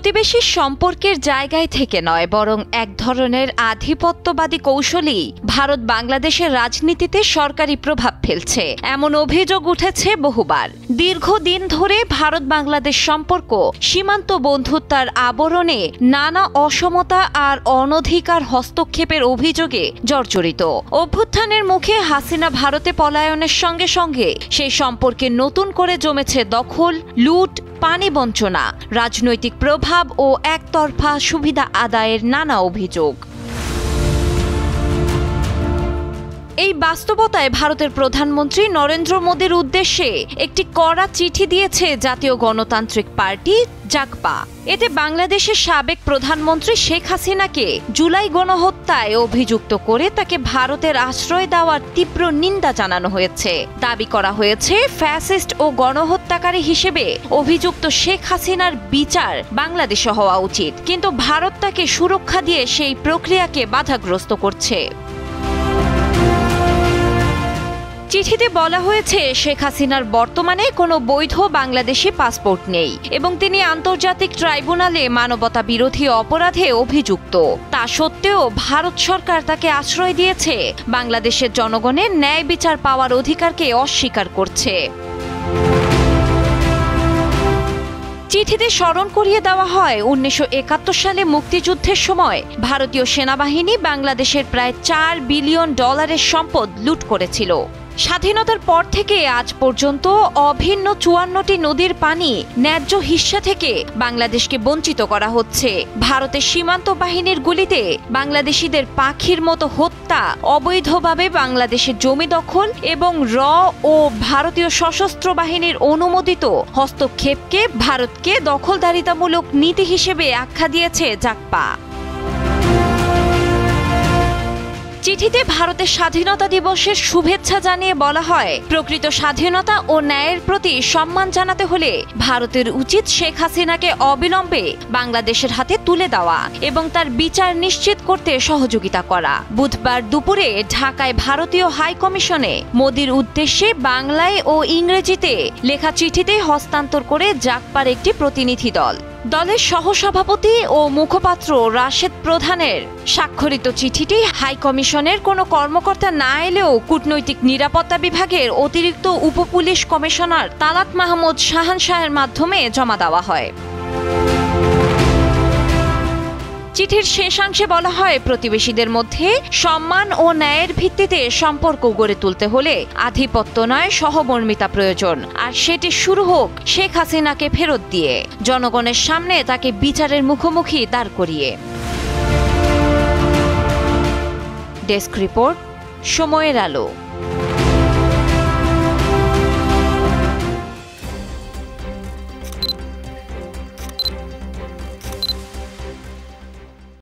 প্রতিবেশী সম্পর্কের জায়গায় থেকে নয়, বরং এক ধরনের আধিপত্যবাদী কৌশলই ভারত বাংলাদেশের রাজনীতিতে সরকারি প্রভাব ফেলছে এমন অভিযোগ উঠেছে বহুবার। দীর্ঘদিন ধরে ভারত বাংলাদেশ সম্পর্ক সীমান্ত বন্ধুত্বের আবরণে নানা অসমতা আর অনধিকার হস্তক্ষেপের অভিযোগে জর্জরিত। অভ্যুত্থানের মুখে হাসিনা ভারতে পলায়নের সঙ্গে সঙ্গে সেই সম্পর্কে নতুন করে জমেছে দখল, লুট, পানি বঞ্চনা, রাজনৈতিক প্রভাব ও একতরফা সুবিধা আদায়ের নানা অভিযোগ। এই বাস্তবতায় ভারতের প্রধানমন্ত্রী নরেন্দ্র মোদীর উদ্দেশ্যে একটি কড়া চিঠি দিয়েছে জাতীয় গণতান্ত্রিক পার্টি জাগপা। এতে বাংলাদেশের সাবেক প্রধানমন্ত্রী শেখ হাসিনাকে জুলাই গণহত্যায় অভিযুক্ত করে তাকে ভারতের আশ্রয় দেওয়ার তীব্র নিন্দা জানানো হয়েছে। দাবি করা হয়েছে, ফ্যাসিস্ট ও গণহত্যাকারী হিসেবে অভিযুক্ত শেখ হাসিনার বিচার বাংলাদেশে হওয়া উচিত, কিন্তু ভারত তাকে সুরক্ষা দিয়ে সেই প্রক্রিয়াকে বাধাগ্রস্ত করছে। চিঠিতে বলা হয়েছে, শেখ হাসিনার বর্তমানে কোনো বৈধ বাংলাদেশি পাসপোর্ট নেই এবং তিনি আন্তর্জাতিক ট্রাইব্যুনালে মানবতা বিরোধী অপরাধে অভিযুক্ত। তা সত্ত্বেও ভারত সরকার তাকে আশ্রয় দিয়েছে, বাংলাদেশের জনগণের ন্যায় বিচার পাওয়ার অধিকারকে অস্বীকার করছে। চিঠিতে স্মরণ করিয়ে দেওয়া হয়, 1971 সালে মুক্তিযুদ্ধের সময় ভারতীয় সেনাবাহিনী বাংলাদেশের প্রায় $4 বিলিয়ন সম্পদ লুট করেছিল। স্বাধীনতার পর থেকে আজ পর্যন্ত অভিন্ন 54টি নদীর পানি ন্যায্য হিস্সা থেকে বাংলাদেশকে বঞ্চিত করা হচ্ছে। ভারতের সীমান্ত বাহিনীর গুলিতে বাংলাদেশিদের পাখির মতো হত্যা, অবৈধভাবে বাংলাদেশের জমি দখল এবং ও ভারতীয় সশস্ত্র বাহিনীর অনুমোদিত হস্তক্ষেপকে ভারতকে দখলদারিতামূলক নীতি হিসেবে আখ্যা দিয়েছে জাগপা। চিঠিতে ভারতের স্বাধীনতা দিবসের শুভেচ্ছা জানিয়ে বলা হয়, প্রকৃত স্বাধীনতা ও ন্যায়ের প্রতি সম্মান জানাতে হলে ভারতের উচিত শেখ হাসিনাকে অবিলম্বে বাংলাদেশের হাতে তুলে দেওয়া এবং তার বিচার নিশ্চিত করতে সহযোগিতা করা। বুধবার দুপুরে ঢাকায় ভারতীয় হাই কমিশনে মোদির উদ্দেশ্যে বাংলায় ও ইংরেজিতে লেখা চিঠিতে হস্তান্তর করে জাগপার একটি প্রতিনিধি দল। দলের সহসভাপতি ও মুখপাত্র রাশেদ প্রধানের স্বাক্ষরিত চিঠিটি হাই কমিশনের কোনো কর্মকর্তা না এলেও কূটনৈতিক নিরাপত্তা বিভাগের অতিরিক্ত উপপুলিশ কমিশনার তালাত মাহমুদ শাহানশাহের মাধ্যমে জমা দেওয়া হয়। চিঠির শেষাংশে বলা হয়, প্রতিবেশীদের মধ্যে সম্মান ও ন্যায়ের ভিত্তিতে সম্পর্ক গড়ে তুলতে হলে আধিপত্য নয়, সহমর্মিতা প্রয়োজন। আর সেটি শুরু হোক শেখ হাসিনাকে ফেরত দিয়ে, জনগণের সামনে তাকে বিচারের মুখোমুখি দাঁড় করিয়ে। ডেস্ক রিপোর্ট, সময়ের আলো।